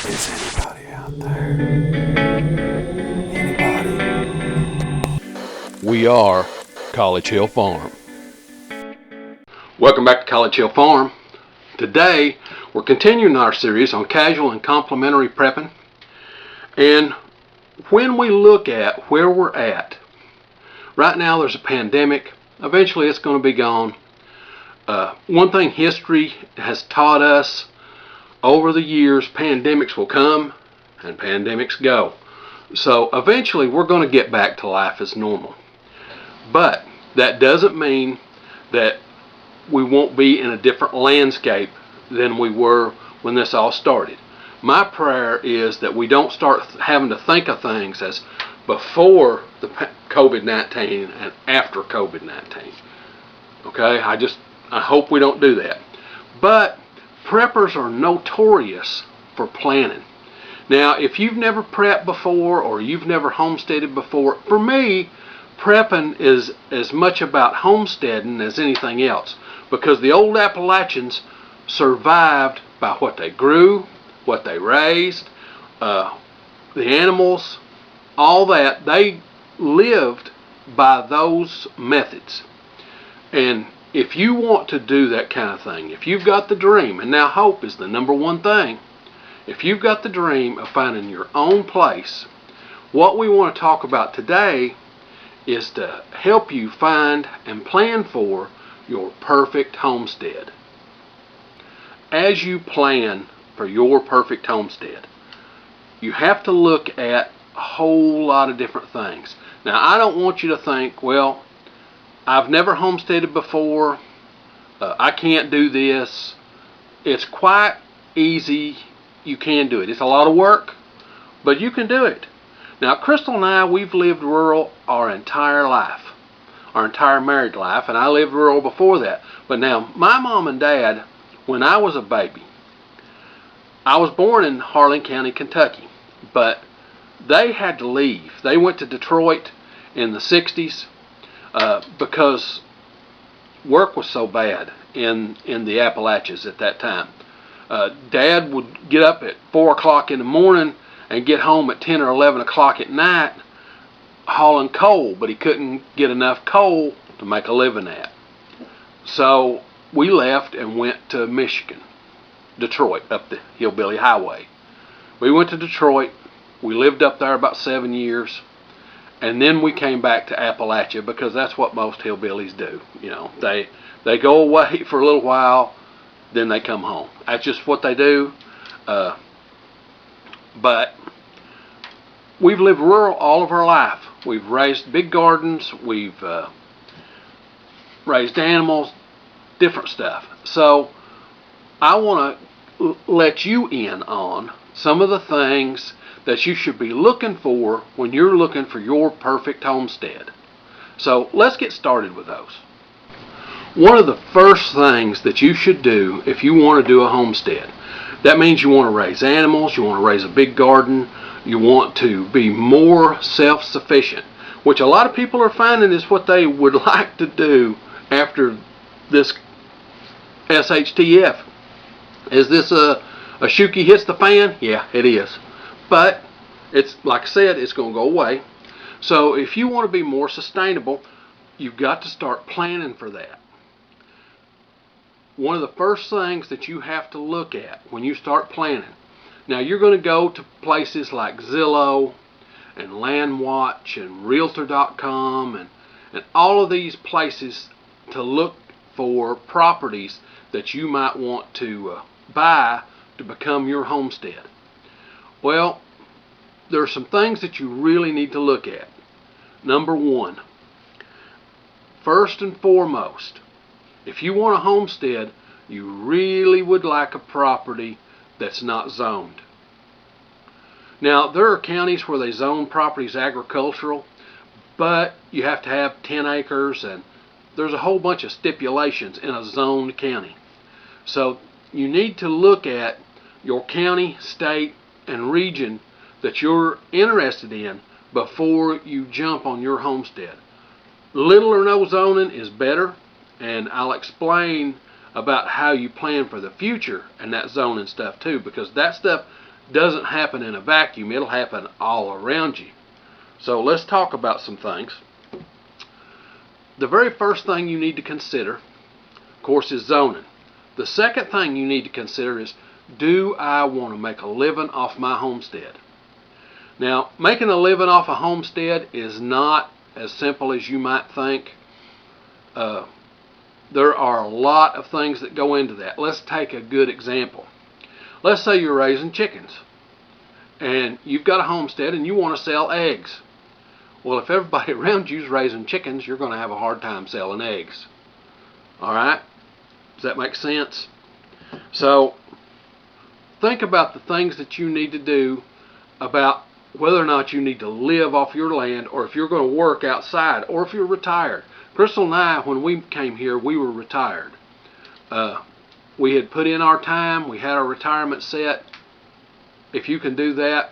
Is anybody out there? Anybody? We are College Hill Farm. Welcome back to College Hill Farm. Today we're continuing our series on casual and complementary prepping. And when we look at where we're at, right now there's a pandemic. Eventually it's going to be gone. One thing history has taught us over the years, pandemics will come and pandemics go. So eventually we're going to get back to life as normal. But that doesn't mean that we won't be in a different landscape than we were when this all started. My prayer is that we don't start having to think of things as before the COVID-19 and after COVID-19. Okay, I hope we don't do that. But preppers are notorious for planning. Now, if you've never prepped before or you've never homesteaded before, for me, prepping is as much about homesteading as anything else, because the old Appalachians survived by what they grew, what they raised, the animals, all that. They lived by those methods. And if you want to do that kind of thing, if you've got the dream, and now hope is the number one thing, if you've got the dream of finding your own place, what we want to talk about today is to help you find and plan for your perfect homestead. As you plan for your perfect homestead, you have to look at a whole lot of different things. Now, I don't want you to think, well, I've never homesteaded before, I can't do this. It's quite easy. You can do it. It's a lot of work, but you can do it. Now, Crystal and I, we've lived rural our entire life, our entire married life, and I lived rural before that. But now, my mom and dad, when I was a baby, I was born in Harlan County, Kentucky, but they had to leave. They went to Detroit in the 60s because work was so bad in the Appalachians at that time. Dad would get up at 4 o'clock in the morning and get home at 10 or 11 o'clock at night hauling coal, but he couldn't get enough coal to make a living at. So we left and went to Michigan, Detroit, up the Hillbilly Highway. We went to Detroit. We lived up there about 7 years, and then we came back to Appalachia because that's what most hillbillies do. You know, they go away for a little while, then they come home. That's just what they do. But we've lived rural all of our life. We've raised big gardens. We've raised animals, different stuff. So I want to let you in on some of the things that you should be looking for when you're looking for your perfect homestead. So let's get started with those. One of the first things that you should do if you want to do a homestead, that means you want to raise animals, you want to raise a big garden, you want to be more self-sufficient, which a lot of people are finding is what they would like to do after this SHTF. Is this a Shuki hits the fan? Yeah, it is. But it's like I said, it's going to go away. So if you want to be more sustainable, you've got to start planning for that. One of the first things that you have to look at when you start planning, now you're going to go to places like Zillow and LandWatch and Realtor.com and all of these places to look for properties that you might want to buy to become your homestead. Well, there are some things that you really need to look at. Number one, first and foremost, if you want a homestead, you really would like a property that's not zoned. Now, there are counties where they zone properties agricultural, but you have to have 10 acres, and there's a whole bunch of stipulations in a zoned county. So you need to look at your county, state, and region that you're interested in before you jump on your homestead. Little or no zoning is better, and I'll explain about how you plan for the future and that zoning stuff too, because that stuff doesn't happen in a vacuum. It'll happen all around you. So let's talk about some things. The very first thing you need to consider, of course, is zoning. The second thing you need to consider is, do I want to make a living off my homestead? Now, making a living off a homestead is not as simple as you might think. There are a lot of things that go into that. Let's take a good example. Let's say you're raising chickens and you've got a homestead and you want to sell eggs. Well, if everybody around you is raising chickens, you're going to have a hard time selling eggs. All right? Does that make sense? So think about the things that you need to do about whether or not you need to live off your land, or if you're going to work outside, or if you're retired. Crystal and I, when we came here, we were retired. We had put in our time. We had our retirement set. If you can do that,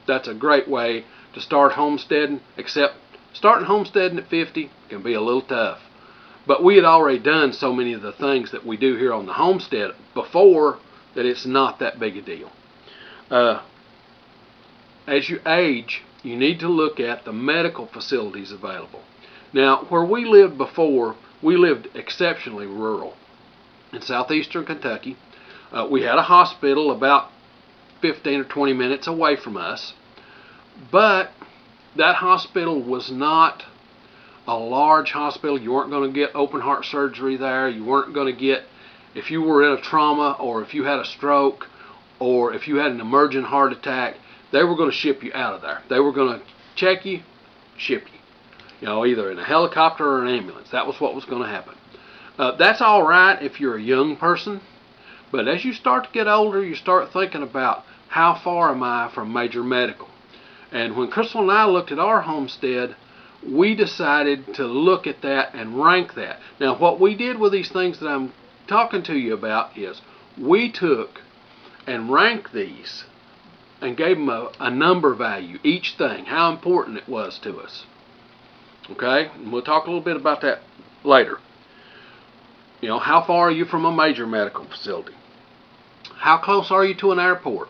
that's a great way to start homesteading, except starting homesteading at 50 can be a little tough. But we had already done so many of the things that we do here on the homestead before that it's not that big a deal. As you age, you need to look at the medical facilities available. Now, where we lived before, we lived exceptionally rural. In southeastern Kentucky, we had a hospital about 15 or 20 minutes away from us, but that hospital was not a large hospital. You weren't going to get open heart surgery there. You weren't going to get, if you were in a trauma, or if you had a stroke, or if you had an emergent heart attack, they were going to ship you out of there. They were going to check you, ship you. You know, either in a helicopter or an ambulance. That was what was going to happen. That's all right if you're a young person, but as you start to get older, you start thinking about, how far am I from major medical? And when Crystal and I looked at our homestead, we decided to look at that and rank that. Now, what we did with these things that I'm talking to you about is, we took and ranked these and gave them a number value, each thing, how important it was to us. Okay, and we'll talk a little bit about that later. You know, how far are you from a major medical facility? How close are you to an airport?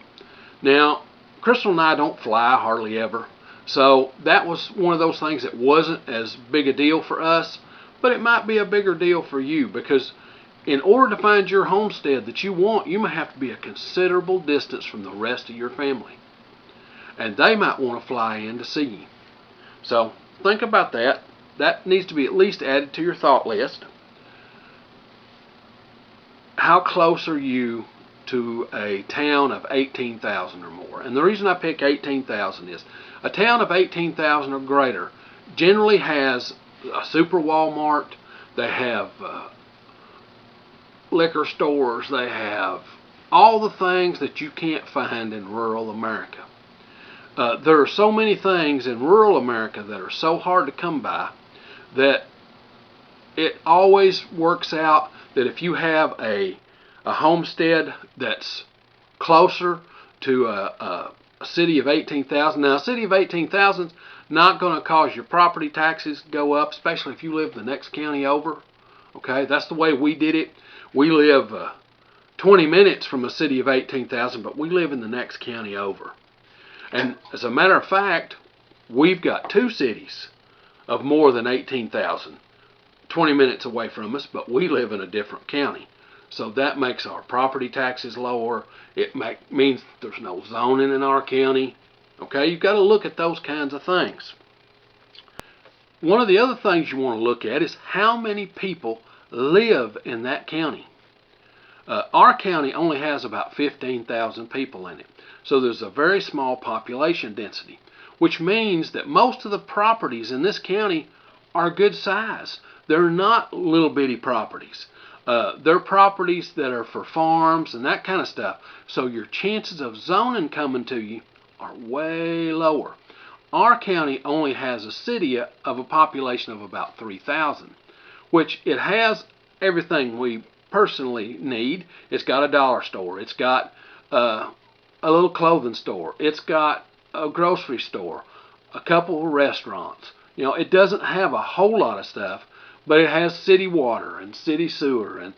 Now, Crystal and I don't fly hardly ever, so that was one of those things that wasn't as big a deal for us, but it might be a bigger deal for you, because in order to find your homestead that you want, you may have to be a considerable distance from the rest of your family, and they might want to fly in to see you. So think about that. That needs to be at least added to your thought list. How close are you to a town of 18,000 or more? And the reason I pick 18,000 is, a town of 18,000 or greater generally has a super Walmart. They have liquor stores. They have all the things that you can't find in rural America. There are so many things in rural America that are so hard to come by that it always works out that if you have a homestead that's closer to a city of 18,000. Now, a city of 18,000 is not going to cause your property taxes to go up, especially if you live the next county over. Okay, that's the way we did it. We live 20 minutes from a city of 18,000, but we live in the next county over. And as a matter of fact, we've got two cities of more than 18,000, 20 minutes away from us, but we live in a different county. So that makes our property taxes lower. It means there's no zoning in our county. Okay, you've got to look at those kinds of things. One of the other things you want to look at is how many people live in that county. Our county only has about 15,000 people in it. So there's a very small population density, which means that most of the properties in this county are good size. They're not little bitty properties. They're properties that are for farms and that kind of stuff. So your chances of zoning coming to you are way lower. Our county only has a city of a population of about 3,000, which it has everything we personally need. It's got a dollar store. It's got a little clothing store. It's got a grocery store, a couple of restaurants. You know, it doesn't have a whole lot of stuff, but it has city water and city sewer, and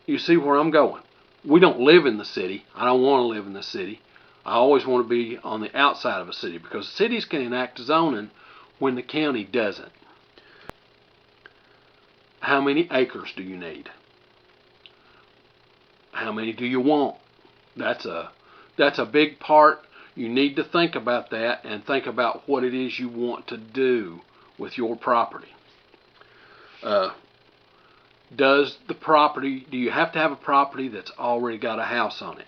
you see where I'm going. We don't live in the city. I don't want to live in the city. I always want to be on the outside of a city because cities can enact zoning when the county doesn't. How many acres do you need? How many do you want? That's a big part. You need to think about that and think about what it is you want to do with your property. Do you have to have a property that's already got a house on it?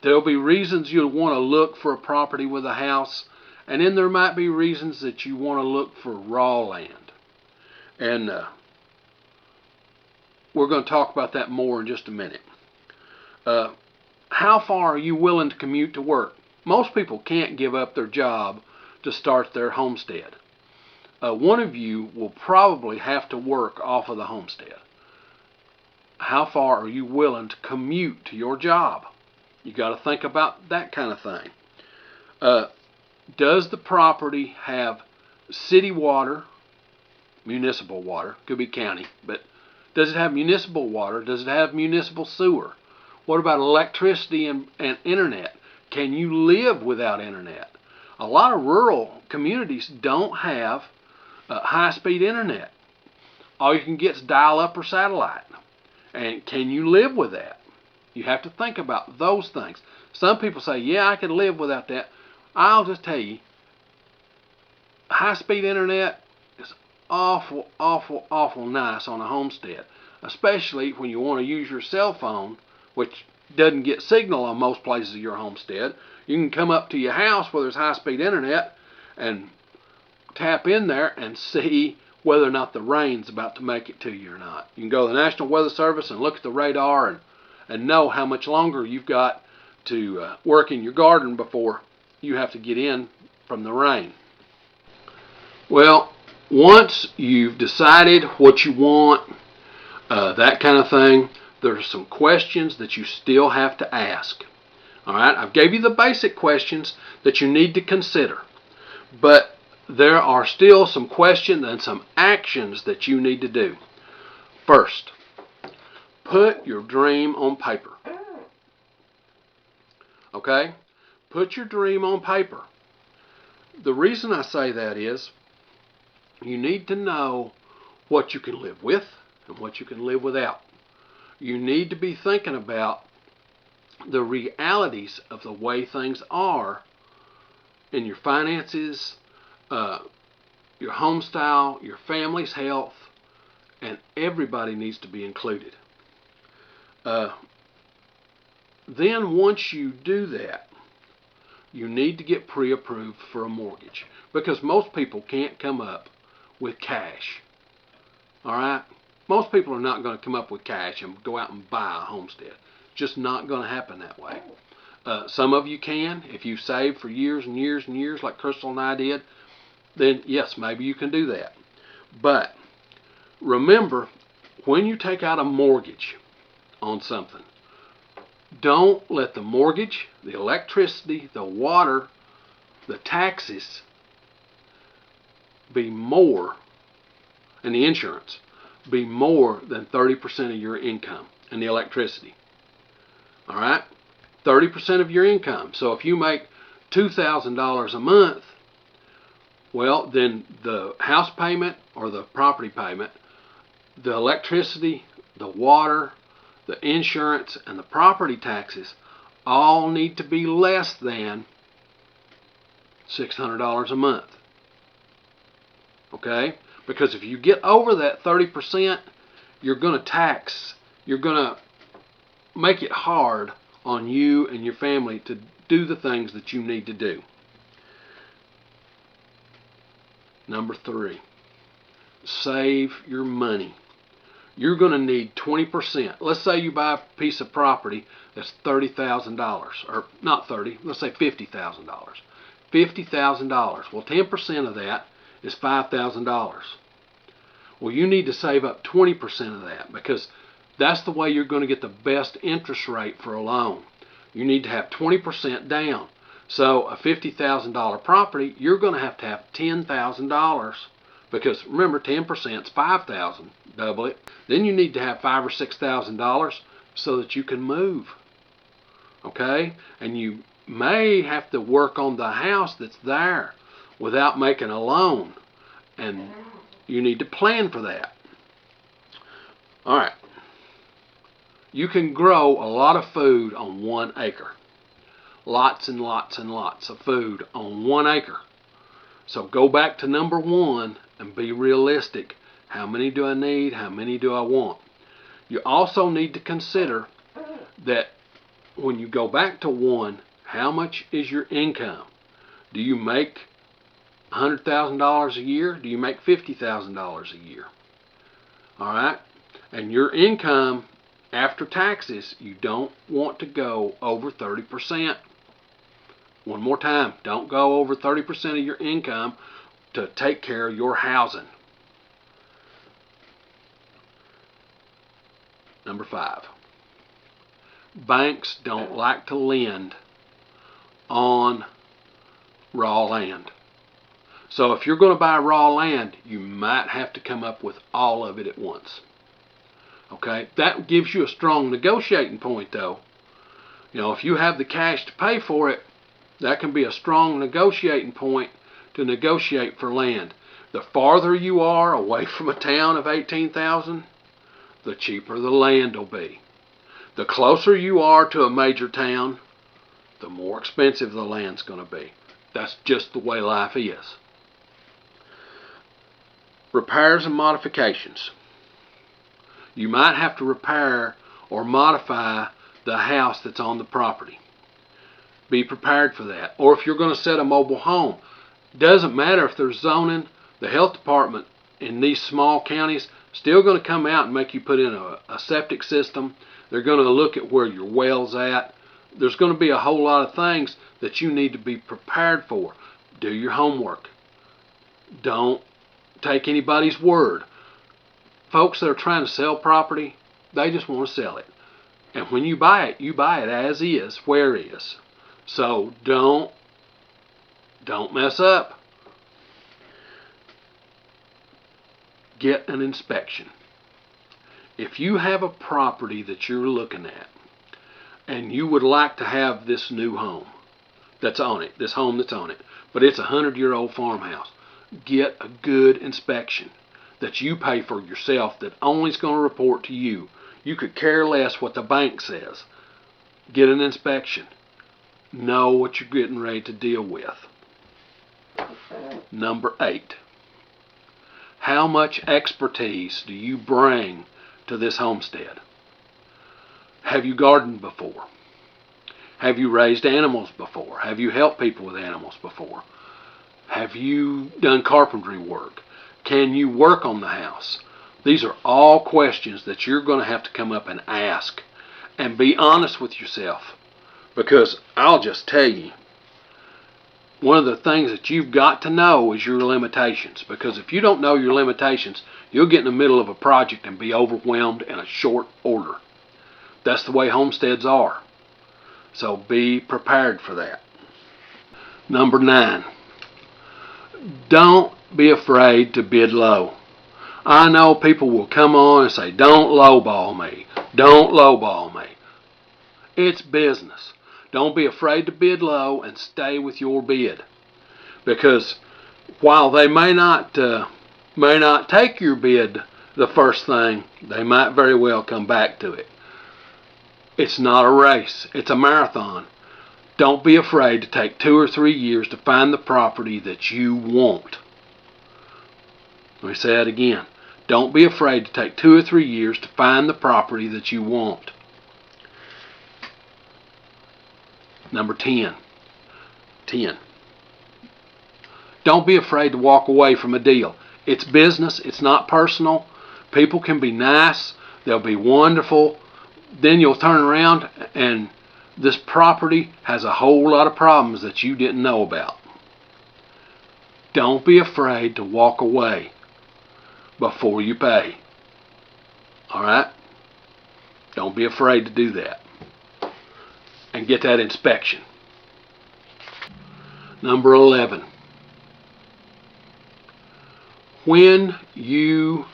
There'll be reasons you'll want to look for a property with a house, and then there might be reasons that you want to look for raw land. And we're going to talk about that more in just a minute. How far are you willing to commute to work? Most people can't give up their job to start their homestead. One of you will probably have to work off of the homestead. How far are you willing to commute to your job? You got to think about that kind of thing. Does the property have city water, municipal water, could be county, but does it have municipal water? Does it have municipal sewer? What about electricity and internet? Can you live without internet? A lot of rural communities don't have high-speed internet. All you can get is dial-up or satellite. And can you live with that? You have to think about those things. Some people say, yeah, I could live without that. I'll just tell you, high-speed internet is awful, awful, awful nice on a homestead, especially when you want to use your cell phone, which doesn't get signal on most places of your homestead. You can come up to your house where there's high-speed internet and tap in there and see whether or not the rain's about to make it to you or not. You can go to the National Weather Service and look at the radar and know how much longer you've got to work in your garden before you have to get in from the rain. Well, once you've decided what you want, that kind of thing, there's some questions that you still have to ask. All right, I've gave you the basic questions that you need to consider, but there are still some questions and some actions that you need to do. First, put your dream on paper. Okay? Put your dream on paper. The reason I say that is you need to know what you can live with and what you can live without. You need to be thinking about the realities of the way things are in your finances, your home style, your family's health, and everybody needs to be included. Then once you do that, you need to get pre-approved for a mortgage because most people can't come up with cash. All right? Most people are not going to come up with cash and go out and buy a homestead. Just not going to happen that way. Some of you can. If you save for years and years and years like Crystal and I did, then yes, maybe you can do that. But remember, when you take out a mortgage on something, don't let the mortgage, the electricity, the water, the taxes be more, and the insurance be more than 30% of your income, and the electricity. All right? 30% of your income. So if you make $2,000 a month, well, then the house payment or the property payment, the electricity, the water, the insurance, and the property taxes all need to be less than $600 a month. Okay? Because if you get over that 30%, you're going to make it hard on you and your family to do the things that you need to do. Number 3, save your money. You're going to need 20%. Let's say you buy a piece of property that's $30,000, or not 30, let's say $50,000. $50,000. Well, 10% of that is $5,000. Well, you need to save up 20% of that because that's the way you're going to get the best interest rate for a loan. You need to have 20% down. So a $50,000 property, you're going to have $10,000 because remember, 10% is $5,000. Double it. Then you need to have $5,000 or $6,000 so that you can move. okay? And you may have to work on the house that's there without making a loan, and you need to plan for that. All right. You can grow a lot of food on 1 acre. Lots and lots and lots of food on 1 acre. So go back to number 1 and be realistic. How many do I need? How many do I want? You also need to consider that when you go back to 1, how much is your income? Do you make $100,000 a year? Do you make $50,000 a year? All right? And your income after taxes, you don't want to go over 30%. One more time, don't go over 30% of your income to take care of your housing. Number 5. Banks don't like to lend on raw land. So if you're going to buy raw land, you might have to come up with all of it at once. Okay, that gives you a strong negotiating point though. You know, if you have the cash to pay for it, that can be a strong negotiating point to negotiate for land. The farther you are away from a town of 18,000, the cheaper the land will be. The closer you are to a major town, the more expensive the land's going to be. That's just the way life is. Repairs and modifications. You might have to repair or modify the house that's on the property. Be prepared for that. Or if you're going to set a mobile home, doesn't matter if there's zoning, the health department in these small counties still going to come out and make you put in a septic system. They're going to look at where your well's at. There's going to be a whole lot of things that you need to be prepared for. Do your homework. Don't take anybody's word. Folks that are trying to sell property, they just want to sell it. And when you buy it as is, where is. So don't mess up. Get an inspection. If you have a property that you're looking at and you would like to have this new home that's on it, this home that's on it, but it's a 100-year-old farmhouse, get a good inspection that you pay for yourself that only is going to report to you. You could care less what the bank says. Get an inspection. Know what you're getting ready to deal with. Number 8. How much expertise do you bring to this homestead? Have you gardened before? Have you raised animals before? Have you helped people with animals before? Have you done carpentry work? Can you work on the house? These are all questions that you're going to have to come up and ask. And be honest with yourself. Because I'll just tell you, one of the things that you've got to know is your limitations. Because if you don't know your limitations, you'll get in the middle of a project and be overwhelmed in a short order. That's the way homesteads are. So be prepared for that. Number 9. Don't be afraid to bid low. I know people will come on and say, don't lowball me. Don't lowball me. It's business. Don't be afraid to bid low and stay with your bid. Because while they may not take your bid the first thing, they might very well come back to it. It's not a race. It's a marathon. Don't be afraid to take 2 or 3 years to find the property that you want. Let me say that again. Don't be afraid to take 2 or 3 years to find the property that you want. Number 10. Don't be afraid to walk away from a deal. It's business. It's not personal. People can be nice. They'll be wonderful. Then you'll turn around and this property has a whole lot of problems that you didn't know about. Don't be afraid to walk away before you pay. Alright? Don't be afraid to do that. And get that inspection. Number 11. When you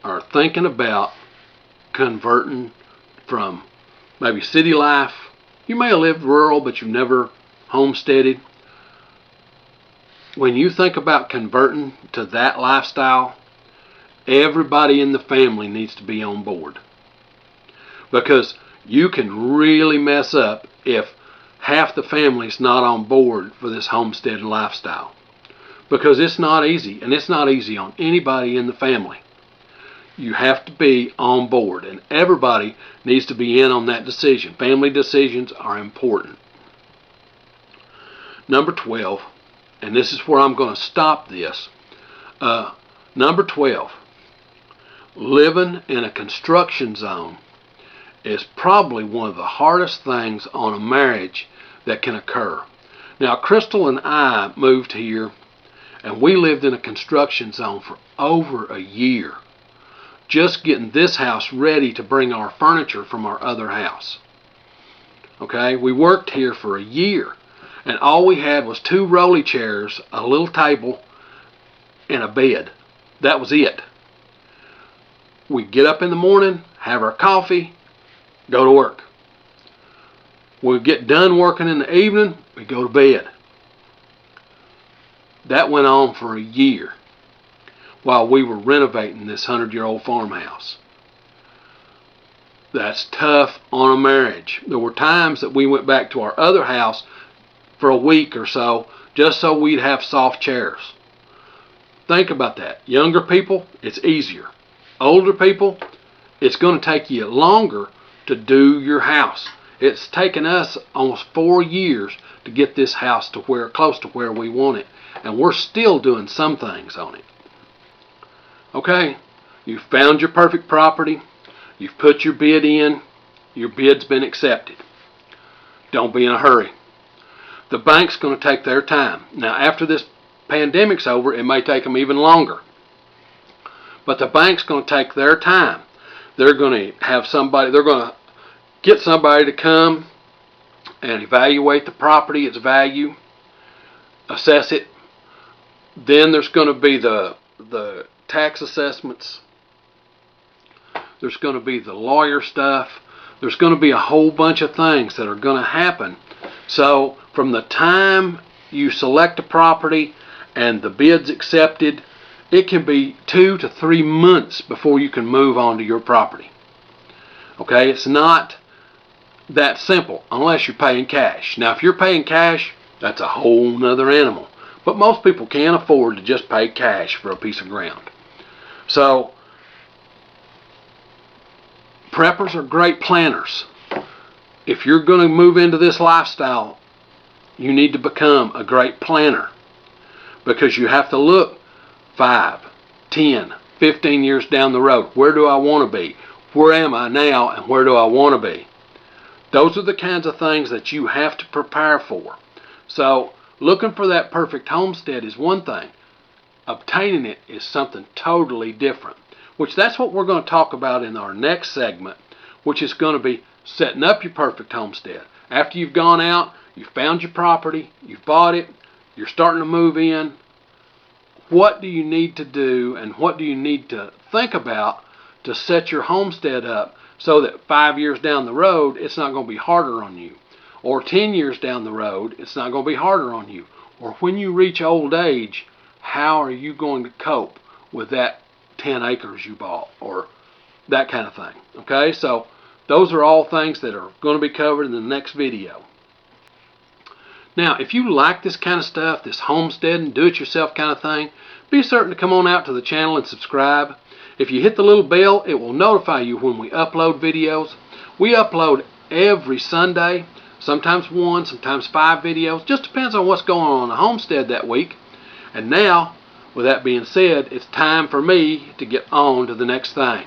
are thinking about converting from maybe city life, You may have lived rural, but you've never homesteaded. When you think about converting to that lifestyle, everybody in the family needs to be on board. Because you can really mess up if half the family's not on board for this homesteading lifestyle. Because it's not easy, and it's not easy on anybody in the family. You have to be on board, and everybody needs to be in on that decision. Family decisions are important. Number 12, and this is where I'm going to stop this. Number 12, living in a construction zone is probably one of the hardest things on a marriage that can occur. Now, Crystal and I moved here, and we lived in a construction zone for over a year, just getting this house ready to bring our furniture from our other house. Okay, we worked here for a year, and all we had was 2 rolly chairs, a little table, and a bed. That was it. We'd get up in the morning, have our coffee, go to work. We'd get done working in the evening, we'd go to bed. That went on for a year while we were renovating this 100-year-old farmhouse. That's tough on a marriage. There were times that we went back to our other house for a week or so just so we'd have soft chairs. Think about that. Younger people, it's easier. Older people, it's going to take you longer to do your house. It's taken us almost 4 years to get this house to close to where we want it, and we're still doing some things on it. Okay, you've found your perfect property, you've put your bid in, your bid's been accepted. Don't be in a hurry. The bank's going to take their time. Now, after this pandemic's over, it may take them even longer. But the bank's going to take their time. They're going to have somebody, they're going to get somebody to come and evaluate the property, its value, assess it. Then there's going to be the tax assessments. There's going to be the lawyer stuff. There's going to be a whole bunch of things that are going to happen. So from the time you select a property and the bid's accepted, it can be 2 to 3 months before you can move on to your property. Okay, it's not that simple unless you're paying cash. Now, if you're paying cash, that's a whole nother animal. But most people can't afford to just pay cash for a piece of ground. So, preppers are great planners. If you're going to move into this lifestyle, you need to become a great planner, because you have to look 5, 10, 15 years down the road. Where do I want to be? Where am I now, and where do I want to be? Those are the kinds of things that you have to prepare for. So, looking for that perfect homestead is one thing. Obtaining it is something totally different, which that's what we're going to talk about in our next segment, which is going to be setting up your perfect homestead. After you've gone out, you've found your property, you've bought it, you're starting to move in. What do you need to do, and what do you need to think about to set your homestead up so that 5 years down the road, it's not going to be harder on you? Or 10 years down the road, it's not going to be harder on you? Or when you reach old age, how are you going to cope with that 10 acres you bought, or that kind of thing? Okay, so those are all things that are going to be covered in the next video. Now, if you like this kind of stuff, this homesteading, do-it-yourself kind of thing, be certain to come on out to the channel and subscribe. If you hit the little bell, it will notify you when we upload videos. We upload every Sunday, sometimes 1, sometimes 5 videos. Just depends on what's going on in the homestead that week. And now, with that being said, it's time for me to get on to the next thing.